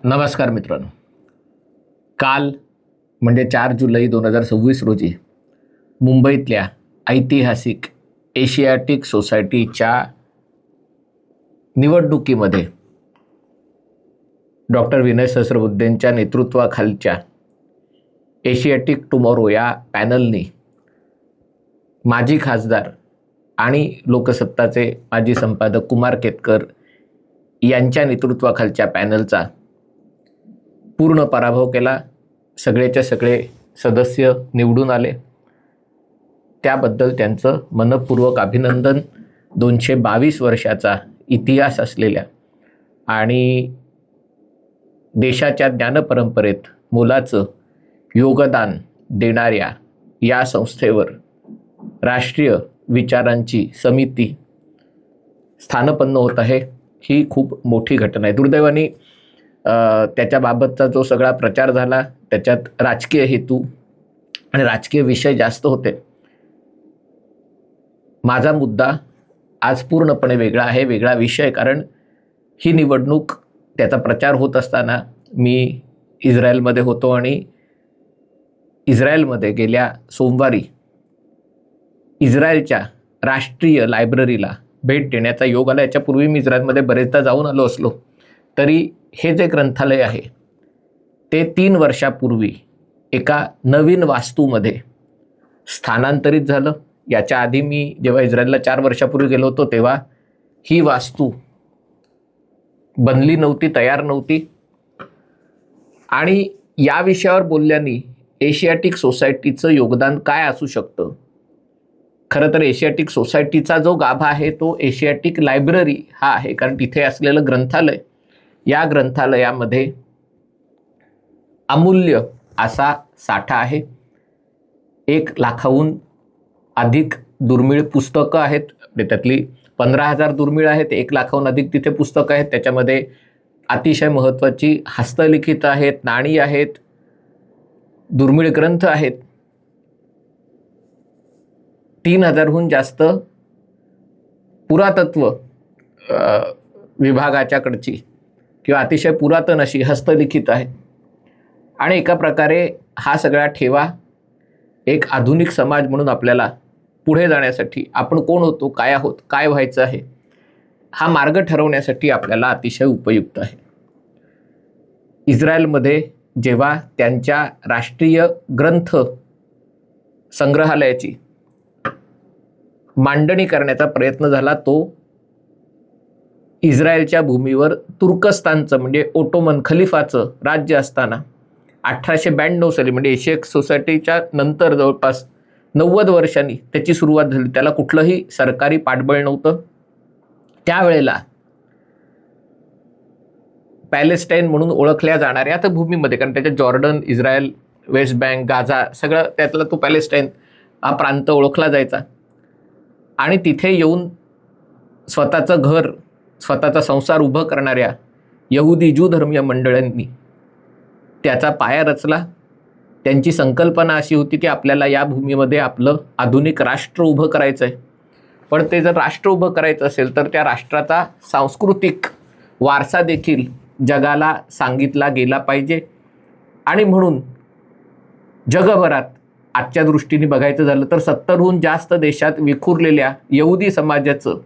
नमस्कार मित्रांनो, काल म्हणजे 4 जुलै 2026 रोजी मुंबईतल्या ऐतिहासिक एशियाटिक सोसायटीच्या निवडणुकीमध्ये डॉक्टर विनय सहस्रबुद्धेंच्या नेतृत्वाखालच्या एशियाटिक टुमॉरो या पॅनलनी माजी खासदार आणि लोकसत्ताचे माजी संपादक कुमार केतकर यांच्या नेतृत्वाखालच्या पॅनलचा पूर्ण पराभव केला. सगळेच्या सगळे सदस्य निवडून आले. त्याबद्दल त्यांचं मनपूर्वक अभिनंदन. 222 वर्षाचा इतिहास असलेल्या आणि देशाच्या ज्ञानपरंपरेत मोलाचं योगदान देणाऱ्या या संस्थेवर राष्ट्रीय विचारांची समिती स्थानपन्न होत आहे. ही खूप मोठी घटना आहे. दुर्दैवाने त्याच्याबाबतचा जो सगळा प्रचार झाला त्याच्यात राजकीय हेतू आणि राजकीय विषय जास्त होते. माझा मुद्दा आज पूर्णपणे वेगळा आहे, वेगळा विषय. कारण ही निवडणूक, त्याचा प्रचार होत असताना मी इस्रायलमध्ये होतो आणि इस्रायलमध्ये गेल्या सोमवारी इस्रायलच्या राष्ट्रीय लायब्ररीला भेट देण्याचा योग आला. याच्यापूर्वी मी इस्रायलमध्ये बरेचदा जाऊन आलो असलो तरी हे जे ग्रंथालय आहे ते 3 वर्षापूर्वी एका नवीन वास्तूमध्ये स्थानांतरित झालं. याच्या आधी मी जेव्हा इस्रायलला 4 वर्षापूर्वी गेलो होतो तेव्हा ही वास्तू बनली नव्हती, तयार नव्हती. आणि या विषयावर बोलल्याने एशियाटिक सोसायटीचं योगदान काय असू शकतं. खरं तर एशियाटिक सोसायटीचा जो गाभा आहे तो एशियाटिक लायब्ररी हा आहे. कारण तिथे असलेलं ग्रंथालय, या ग्रंथालयामध्ये अमूल्य असा साठा आहे. 1 लाखाहून अधिक दुर्मिळ पुस्तकं आहेत. त्यातली 15,000 दुर्मिळ आहेत. 1 लाखाहून अधिक तिथे पुस्तकं आहेत. त्याच्यामध्ये अतिशय महत्त्वाची हस्तलिखित आहेत, नाणी आहेत, दुर्मिळ ग्रंथ आहेत. 3,000हून जास्त पुरातत्व विभागाच्याकडची किंवा अतिशय पुरातन अशी हस्तलिखित आहे. आणि एका प्रकारे हा सगळा ठेवा एक आधुनिक समाज म्हणून आपल्याला पुढे जाण्यासाठी, आपण कोण होतो, काय आहोत, काय व्हायचं आहे, हा मार्ग ठरवण्यासाठी आपल्याला अतिशय उपयुक्त आहे. इस्रायलमध्ये जेव्हा त्यांच्या राष्ट्रीय ग्रंथ संग्रहालयाची मांडणी करण्याचा प्रयत्न झाला, तो इस्रायलच्या भूमीवर तुर्कस्तानचं म्हणजे ओटोमन खलिफाचं राज्य असताना 1892 साली म्हणजे एशियाटिक सोसायटीच्या नंतर जवळपास 90 वर्षांनी त्याची सुरुवात झाली. त्याला कुठलंही सरकारी पाठबळ नव्हतं. त्यावेळेला पॅलेस्टाईन म्हणून ओळखल्या जाणाऱ्या त्या भूमीमध्ये, कारण त्याच्या Jordan, Israel, West Bank, Gaza सगळं त्यातला तो पॅलेस्टाईन हा प्रांत ओळखला जायचा. आणि तिथे येऊन स्वतःचं घर, स्वतःचा संसार उभं करणाऱ्या यहुदी ज्यू धर्मीय मंडळांनी त्याचा पाया रचला. त्यांची संकल्पना अशी होती की आपल्याला या भूमीमध्ये आपलं आधुनिक राष्ट्र उभं करायचं आहे. पण ते जर राष्ट्र उभं करायचं असेल तर त्या राष्ट्राचा सांस्कृतिक वारसा देखील जगाला सांगितला गेला पाहिजे. आणि म्हणून जगभरात आजच्या दृष्टीने बघायचं झालं तर 70हून जास्त देशात विखुरलेल्या यहुदी समाजाचं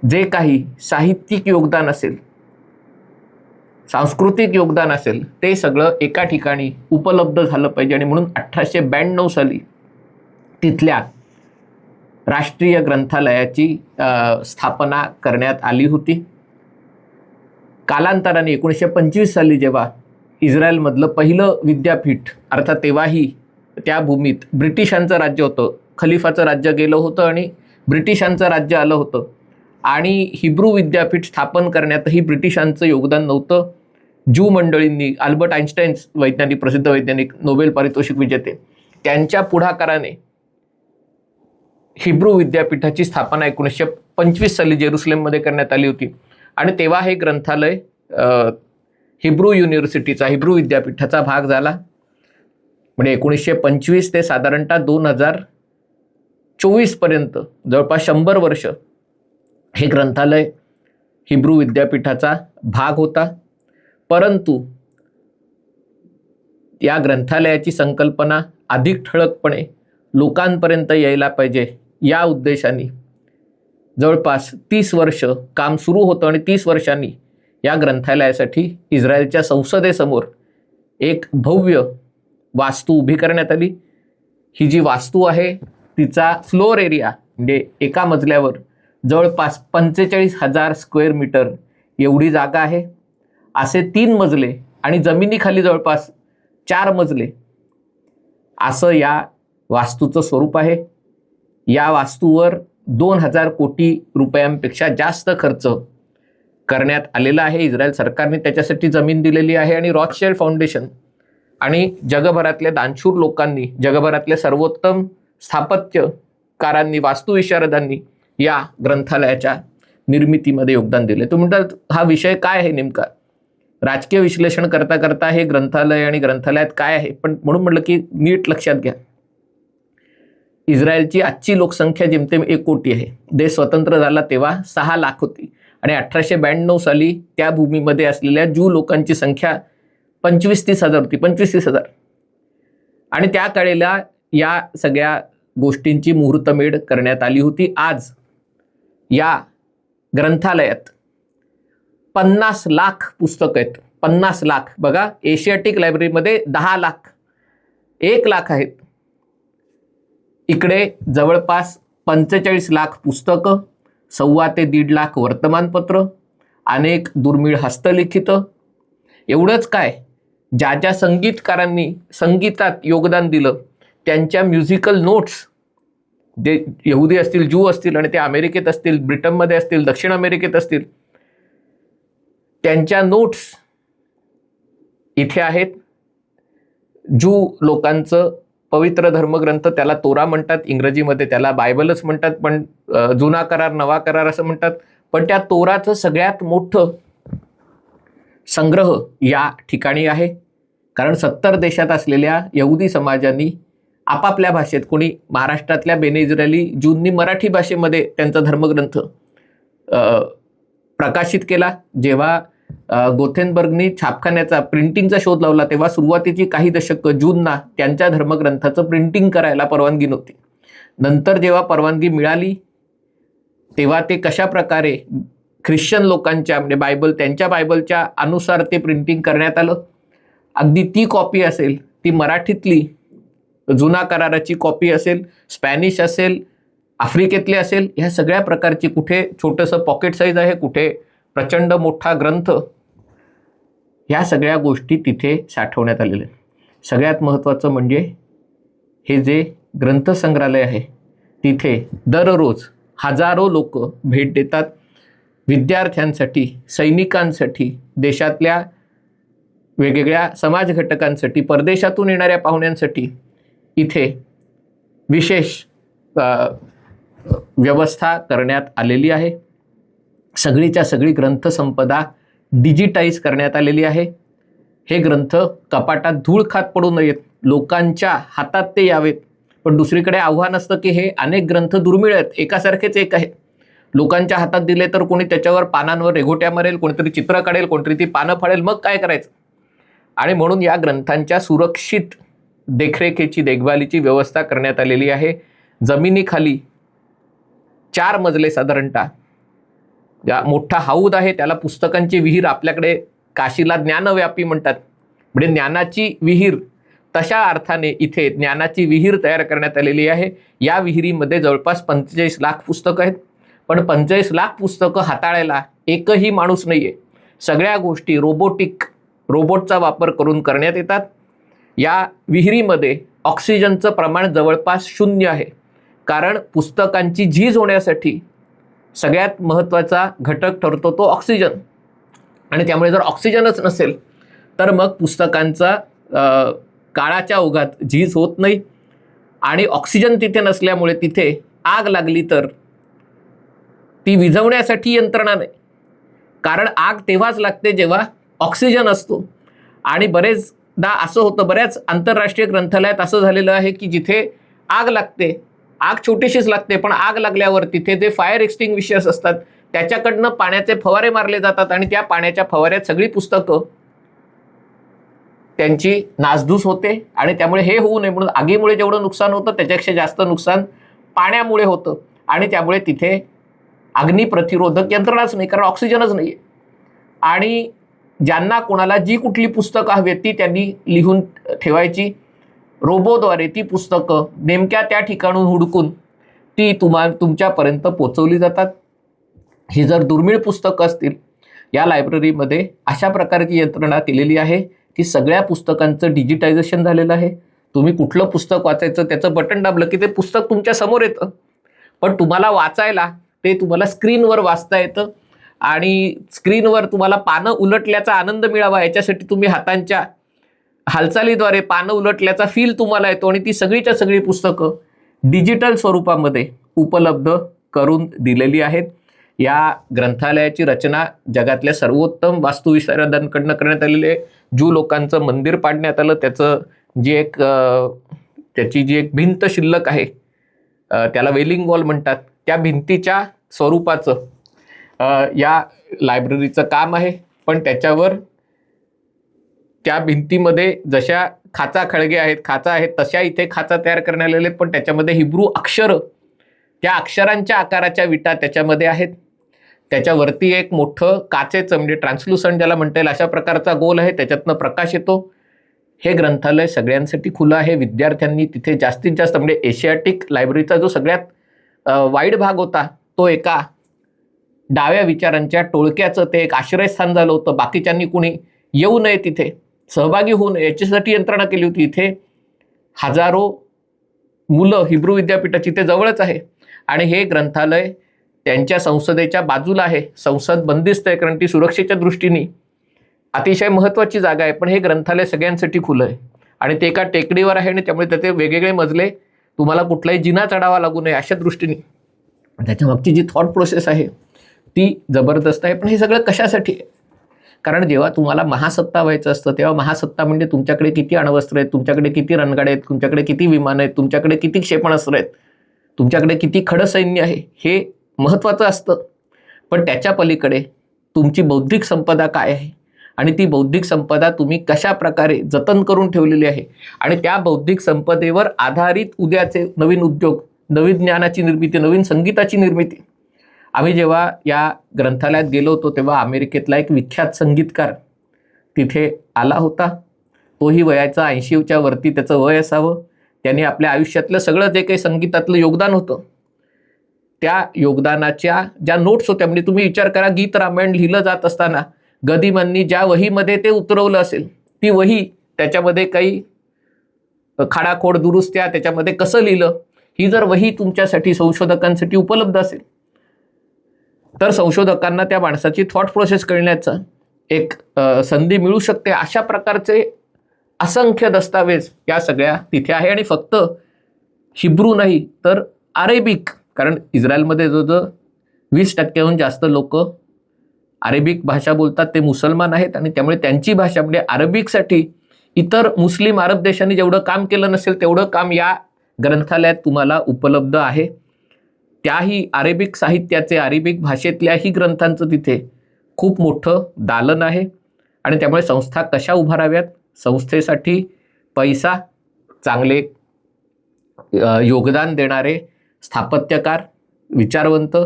जे काही साहित्यिक योगदान असेल, सांस्कृतिक योगदान असेल, ते सगळं एका ठिकाणी उपलब्ध झालं पाहिजे. आणि म्हणून 1892 साली तिथल्या राष्ट्रीय ग्रंथालयाची स्थापना करण्यात आली होती. कालांतराने 1925 साली जेव्हा इस्रायलमधलं पहिलं विद्यापीठ, अर्थात तेव्हाही त्या भूमीत ब्रिटिशांचं राज्य होतं, खलिफाचं राज्य गेलं होतं आणि ब्रिटिशांचं राज्य आलं होतं. आणि हिब्रू विद्यापीठ स्थापन करण्यातही ब्रिटिशांचं योगदान नव्हतं. ज्यू मंडळींनी, अल्बर्ट आइन्स्टाईन वैज्ञानिक, प्रसिद्ध वैज्ञानिक, नोबेल पारितोषिक विजेते, त्यांच्या पुढाकाराने हिब्रू विद्यापीठाची स्थापना 1925 साली जेरुसलेममध्ये करण्यात आली होती. आणि तेव्हा हे ग्रंथालय हिब्रू युनिव्हर्सिटीचा, हिब्रू विद्यापीठाचा भाग झाला. म्हणजे 1925 ते साधारणतः पर्यंत जवळपास 100 वर्ष हे ग्रंथालय हिब्रू विद्यापीठाचा भाग होता. परंतु या ग्रंथालयाची संकल्पना अधिक ठळकपणे लोकांपर्यंत यायला पाहिजे या उद्देशाने जवळपास 30 वर्ष काम सुरू होतं आणि 30 वर्षांनी या ग्रंथालयासाठी इस्रायलच्या संसदेसमोर एक भव्य वास्तू उभी करण्यात आली. ही जी वास्तू आहे तिचा फ्लोअर एरिया म्हणजे एका मजल्यावर जवळपास 45,000 स्क्वेअर मीटर एवढी जागा आहे. असे 3 मजले आणि जमिनीखाली जवळपास 4 मजले असं या वास्तूचं स्वरूप आहे. या वास्तूवर 2,000 कोटी रुपयांपेक्षा जास्त खर्च करण्यात आलेला आहे. इस्रायल सरकारने त्याच्यासाठी जमीन दिलेली आहे आणि रॉथशेल्ड फाउंडेशन आणि जगभरातल्या दानशूर लोकांनी, जगभरातल्या सर्वोत्तम स्थापत्यकारांनी, वास्तुविशारदांनी या ग्रंथालयाच्या निर्मितीमध्ये योगदान दिले. तुम्ही म्हणतात हा विषय काय आहे नेमका? राजकीय विश्लेषण करता करता हे ग्रंथालय आणि ग्रंथालयात काय आहे, पण म्हणून म्हटलं की नीट लक्षात घ्या. इस्रायलची आजची लोकसंख्या जेमतेम 1 कोटी आहे. देश स्वतंत्र झाला तेव्हा 6 लाख होती आणि 1892 साली त्या भूमीमध्ये असलेल्या ज्यू लोकांची संख्या 25-30 हजार होती. 25-30 हजार. आणि त्या काळेला या सगळ्या गोष्टींची मुहूर्तमेढ करण्यात आली होती. आज या ग्रंथालयात 50 लाख पुस्तकं आहेत. 50 लाख. बघा, एशियाटिक लायब्ररीमध्ये 10 लाख, 1 लाख आहेत. इकडे जवळपास 45 लाख पुस्तकं, 1.25 ते 1.5 लाख वर्तमानपत्र, अनेक दुर्मिळ हस्तलिखित. एवढंच काय, ज्या ज्या संगीतकारांनी संगीतात योगदान दिलं त्यांच्या म्युझिकल नोट्स, जे यहुदी असतील, ज्यू असतील आणि ते अमेरिकेत असतील, ब्रिटनमध्ये असतील, दक्षिण अमेरिकेत असतील, त्यांच्या नोट्स इथे आहेत. ज्यू लोकांचं पवित्र धर्मग्रंथ, त्याला तोरा म्हणतात, इंग्रजीमध्ये त्याला बायबलच म्हणतात, पण जुना करार, नवा करार असं म्हणतात. पण त्या तोराचं सगळ्यात मोठं संग्रह या ठिकाणी आहे. कारण 70 देशात असलेल्या यहुदी समाजांनी आपापल्या भाषेत, कोणी महाराष्ट्रातल्या बेने इस्रायली ज्यूंनी मराठी भाषेमध्ये त्यांचा धर्मग्रंथ प्रकाशित केला. जेव्हा गोथेनबर्गनी छापखान्याचा, प्रिंटिंगचा शोध लावला तेव्हा सुरुवातीची काही दशकं ज्यूंना त्यांच्या धर्मग्रंथाचं प्रिंटिंग करायला परवानगी नव्हती. नंतर जेव्हा परवानगी मिळाली तेव्हा ते कशा प्रकारे ख्रिश्चन लोकांच्या, म्हणजे बायबल, त्यांच्या बायबलच्या अनुसार ते प्रिंटिंग करण्यात आलं. अगदी ती कॉपी असेल, ती मराठीतली जुना कराराची कॉपी असेल, स्पॅनिश असेल, आफ्रिकेतली असेल, ह्या सगळ्या प्रकारची, कुठे छोटंसं पॉकेट साईज आहे, कुठे प्रचंड मोठा ग्रंथ, ह्या सगळ्या गोष्टी तिथे साठवण्यात आलेल्या आहेत. सगळ्यात महत्त्वाचं म्हणजे हे जे ग्रंथसंग्रहालय आहे तिथे दररोज हजारो लोक भेट देतात. विद्यार्थ्यांसाठी, सैनिकांसाठी, देशातल्या वेगवेगळ्या समाज घटकांसाठी, परदेशातून येणाऱ्या पाहुण्यांसाठी इथे विशेष व्यवस्था करण्यात आलेली आहे. सगळीच्या सगळी ग्रंथसंपदा डिजिटाईज करण्यात आलेली आहे. हे ग्रंथ कपाटात धूळ खात पडू नयेत, लोकांच्या हातात ते यावेत. पण दुसरीकडे आव्हान असतं की हे अनेक ग्रंथ दुर्मिळ आहेत, एकासारखेच एक आहेत. लोकांच्या हातात दिले तर कोणी त्याच्यावर पानांवर रेघोट्या मारेल, कोणीतरी चित्र काढेल, कोणतरी ती पानं फाडेल, मग काय करायचं? आणि म्हणून या ग्रंथांच्या सुरक्षित देखरेखीची, देखभालीची व्यवस्था करण्यात आलेली आहे. जमिनीखाली 4 मजले साधारणतः या मोठा हौद आहे, त्याला पुस्तकांची विहीर, आपल्याकडे काशीला ज्ञानव्यापी म्हणतात, म्हणजे ज्ञानाची विहीर, तशा अर्थाने इथे ज्ञानाची विहीर तयार करण्यात आलेली आहे. या विहिरीमध्ये जवळपास 45 लाख पुस्तकं आहेत. पण 45 लाख पुस्तकं हाताळायला एकही माणूस नाही आहे. सगळ्या गोष्टी रोबोटचा वापर करून करण्यात येतात. या विहिरीमध्ये ऑक्सिजनचं प्रमाण जवळपास 0 आहे. कारण पुस्तकांची झीज होण्यासाठी सगळ्यात महत्त्वाचा घटक ठरतो तो ऑक्सिजन. आणि त्यामुळे जर ऑक्सिजनच नसेल तर मग पुस्तकांचा काळाच्या ओघात झीज होत नाही. आणि ऑक्सिजन तिथे नसल्यामुळे तिथे आग लागली तर ती विझवण्यासाठी यंत्रणा नाही. कारण आग तेव्हाच लागते जेव्हा ऑक्सिजन असतो. आणि बरेचदा असं होतं, बऱ्याच आंतरराष्ट्रीय ग्रंथालयात असं झालेलं आहे की जिथे आग लागते आग छोटीशीच लागते, पण आग लागल्यावर तिथे जे फायर एक्सटिंग्विशर्स असतात त्याच्याकडनं पाण्याचे फवारे मारले जातात आणि त्या पाण्याच्या फवाऱ्यात सगळी पुस्तकं त्यांची नासधूस होते. आणि त्यामुळे हे होऊ नये म्हणून आगीमुळे जेवढं नुकसान होतं त्याच्यापेक्षा जास्त नुकसान पाण्यामुळे होतं. आणि त्यामुळे तिथे अग्निप्रतिरोधक यंत्रणाच नाही, कारण ऑक्सिजनच नाही. आणि ज्यांना कोणाला जी कुठली पुस्तकं हवी ती त्यांनी लिहून ठेवायची. रोबोद्वारे ती पुस्तकं नेमक्या त्या ठिकाणून हुडकून ती तुमच्यापर्यंत पोचवली जातात. ही जर दुर्मिळ पुस्तकं असतील, या लायब्ररीमध्ये अशा प्रकारची यंत्रणा केलेली आहे की सगळ्या पुस्तकांचं डिजिटायझेशन झालेलं आहे. तुम्ही कुठलं पुस्तक वाचायचं त्याचं बटन दाबलं की ते पुस्तक तुमच्या समोर येतं, पण तुम्हाला वाचायला ते तुम्हाला स्क्रीनवर वाचता येतं. आणि स्क्रीनवर तुम्हाला पानं उलटल्याचा आनंद मिळावा याच्यासाठी तुम्ही हातांच्या हालचालीद्वारे पानं उलटल्याचा फील तुम्हाला येतो. आणि ती सगळीच्या सगळी पुस्तकं डिजिटल स्वरूपामध्ये उपलब्ध करून दिलेली आहेत. या ग्रंथालयाची रचना जगातल्या सर्वोत्तम वास्तुविशारदांकडनं करण्यात आलेली आहे. ज्यू लोकांचं मंदिर पाडण्यात आलं, त्याची जी एक भिंत शिल्लक आहे, त्याला वेलिंग वॉल म्हणतात, त्या भिंतीच्या स्वरूपाचं या लायब्ररीचं काम आहे. पण त्याच्यावर त्या भिंतीमध्ये जशा खाचा आहेत तशा इथे खाचा तयार करण्यात आलेले आहेत, पण त्याच्यामध्ये हिब्रू अक्षरं, त्या अक्षरांच्या आकाराच्या विटा त्याच्यामध्ये आहेत. त्याच्यावरती एक मोठं काचेचं म्हणजे ट्रान्सल्युसंट ज्याला म्हणता येईल अशा प्रकारचा गोल आहे, त्याच्यातनं प्रकाश येतो. हे ग्रंथालय सगळ्यांसाठी खुलं आहे. विद्यार्थ्यांनी तिथे जास्तीत जास्त म्हणजे एशियाटिक लायब्ररीचा जो सगळ्यात वाईड भाग होता तो एका डाव्या विचारांच्या टोळक्याचं ते एक आश्रयस्थान झालं होतं. बाकीच्यांनी कुणी येऊ नये, तिथे सहभागी होऊ नये याच्यासाठी यंत्रणा केली होती. इथे हजारो मुलं हिब्रू विद्यापीठाची ते जवळच आहे. आणि हे ग्रंथालय त्यांच्या संसदेच्या बाजूला आहे. संसद बंदिस्त आहे कारण ती सुरक्षेच्या दृष्टीने अतिशय महत्त्वाची जागा आहे. पण हे ग्रंथालय सगळ्यांसाठी खुलं आहे आणि ते एका टेकडीवर आहे आणि त्यामुळे त्याचे वेगवेगळे मजले, तुम्हाला कुठलाही जिना चढावा लागू नये अशा दृष्टीने त्याच्या मागची जी थॉट प्रोसेस आहे ती जबरदस्त आहे. पण हे सगळं कशासाठी आहे? कारण जेव्हा तुम्हाला महासत्ता व्हायचं असतं तेव्हा महासत्ता म्हणजे तुमच्याकडे किती अण्वस्त्र आहेत, तुमच्याकडे किती रणगाडे आहेत, तुमच्याकडे किती विमानं आहेत, तुमच्याकडे किती क्षेपणास्त्र आहेत, तुमच्याकडे किती खडसैन्य आहे, हे महत्त्वाचं असतं. पण त्याच्या पलीकडे तुमची बौद्धिक संपदा काय आहे आणि ती बौद्धिक संपदा तुम्ही कशा प्रकारे जतन करून ठेवलेली आहे आणि त्या बौद्धिक संपदेवर आधारित उद्याचे नवीन उद्योग, नवीन ज्ञानाची निर्मिती, नवीन संगीताची निर्मिती. आम्ही जेव्हा या ग्रंथालयात गेलो होतो तेव्हा अमेरिकेतला एक विख्यात संगीतकार तिथे आला होता. तोही वयाचा 80च्या वरती त्याचं वय असावं. त्याने आपल्या आयुष्यातलं सगळं जे काही संगीतातलं योगदान होतं त्या योगदानाच्या ज्या नोट्स होत्या, म्हणजे तुम्ही विचार करा, गीत रामायण लिहिलं जात असताना गदिमांनी ज्या वहीमध्ये ते उतरवलं असेल ती वही, त्याच्यामध्ये काही खाडाखोड दुरुस्त्या, त्याच्यामध्ये कसं लिहिलं, ही जर वही तुमच्यासाठी संशोधकांसाठी उपलब्ध असेल तर संशोधकांना त्या माणसाची थॉट प्रोसेस कळण्याचा एक संधी मिळू शकते. अशा प्रकारचे असंख्य दस्तावेज या सगळ्या तिथे आहे. आणि फक्त हिब्रू नाही तर अरेबिक, कारण इस्रायलमध्ये जवळजवळ 20% जास्त लोक अरेबिक भाषा बोलतात, ते मुसलमान आहेत आणि त्यामुळे त्यांची भाषा म्हणजे अरेबिकसाठी इतर मुस्लिम अरब देशांनी जेवढं काम केलं नसेल तेवढं काम या ग्रंथालयात तुम्हाला उपलब्ध आहे. त्याही अरेबिक साहित्याचे, अरेबिक भाषेतल्याही ग्रंथांचं तिथे खूप मोठं दालन आहे. आणि त्यामुळे संस्था कशा उभाराव्यात, संस्थेसाठी पैसा, चांगले योगदान देणारे स्थापत्यकार, विचारवंत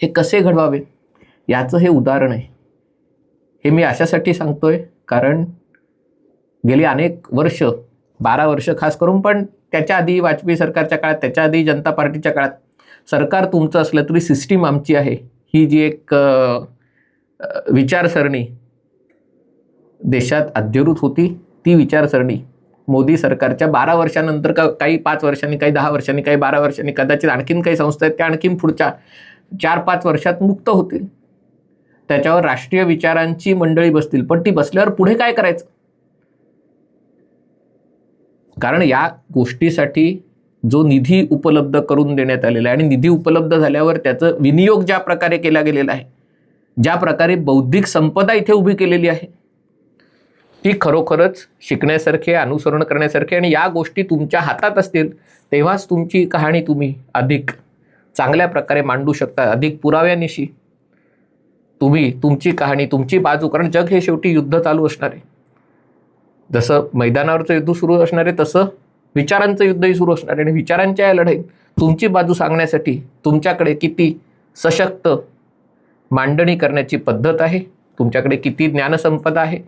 हे कसे घडवावे याचं हे उदाहरण आहे. हे मी अशासाठी सांगतोय कारण गेली अनेक वर्ष, 12 वर्ष खास करून, पण त्याच्या आधी वाजपेयी सरकारच्या काळात, त्याच्या आधी जनता पार्टीच्या काळात, सरकार तुमचं असलं तरी सिस्टीम आमची आहे, ही जी एक विचारसरणी देशात अद्यरूत होती, ती विचारसरणी मोदी सरकारच्या 12 वर्षानंतर, काही 5 वर्षांनी, काही 10 वर्षांनी, काही 12 वर्षांनी, कदाचित आणखीन काही संस्था आहेत त्या आणखीन पुढच्या 4-5 वर्षात मुक्त होतील. त्याच्यावर राष्ट्रीय विचारांची मंडळी बसतील. पण ती बसल्यावर पुढे काय करायचं? कारण या गोष्टीसाठी जो निधी उपलब्ध करून देण्यात आलेला आहे आणि निधी उपलब्ध झाल्यावर त्याचं विनियोग ज्या प्रकारे केला गेलेला आहे, ज्या प्रकारे बौद्धिक संपदा इथे उभी केलेली आहे, ती खरोखरच शिकण्यासारखी, अनुसरण करण्यासारखी, आणि या गोष्टी तुमच्या हातात असतील तेव्हाच तुमची कहाणी तुम्ही अधिक चांगल्या प्रकारे मांडू शकता, अधिक पुराव्यानिशी तुम्ही तुमची कहाणी, तुमची बाजू. कारण जग हे शेवटी युद्ध चालू असणार आहे. जसं मैदानावरचं युद्ध सुरू असणार आहे तसं विचारांचं युद्धही सुरू असणार आहे. आणि विचारांच्या या लढाईत तुमची बाजू सांगण्यासाठी तुमच्याकडे किती सशक्त मांडणी करण्याची पद्धत आहे, तुमच्याकडे किती ज्ञानसंपदा आहे,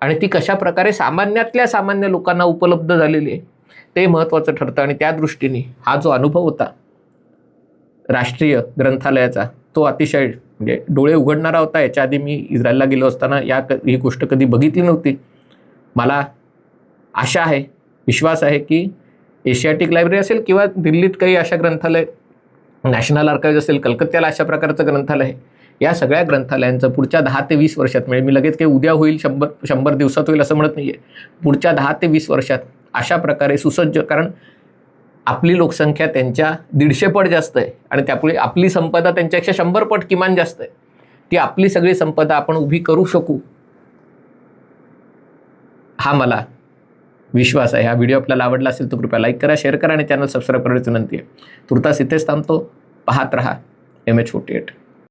आणि ती कशा प्रकारे सामान्यातल्या सामान्य लोकांना उपलब्ध झालेली आहे, ते महत्त्वाचं ठरतं. आणि त्या दृष्टीने हा जो अनुभव होता राष्ट्रीय ग्रंथालयाचा, तो अतिशय म्हणजे डोळे उघडणारा होता. याच्या आधी मी इस्रायलला गेलो असताना ही गोष्ट कधी बघितली नव्हती. मला आशा आहे, विश्वास आहे की एशियाटिक लायब्ररी असेल किंवा दिल्लीत काही अशा ग्रंथालय, नॅशनल आर्काइव्ज असेल, कलकत्त्याला अशा प्रकारचं ग्रंथालय आहे, या सगळ्या ग्रंथालयांचं पुढच्या 10 ते 20 वर्षात, म्हणजे मी लगेच काही उद्या होईल, 100 दिवसात होईल असं म्हणत नाही आहे, पुढच्या 10 ते 20 वर्षात अशा प्रकारे सुसज्ज, कारण आपली लोकसंख्या त्यांच्या 150 पट जास्त आहे आणि त्यापुढे आपली संपदा त्यांच्यापेक्षा 100 पट किमान जास्त आहे. ती आपली सगळी संपदा आपण उभी करू शकू, हा मला विश्वास आहे. हा व्हिडिओ आपल्याला आवडला असेल तर कृपया लाईक करा, शेअर करा आणि चॅनल सबस्क्राईब करण्याची विनंती आहे. तुर्तास इथेच थांबतो. पाहत रहा MH48.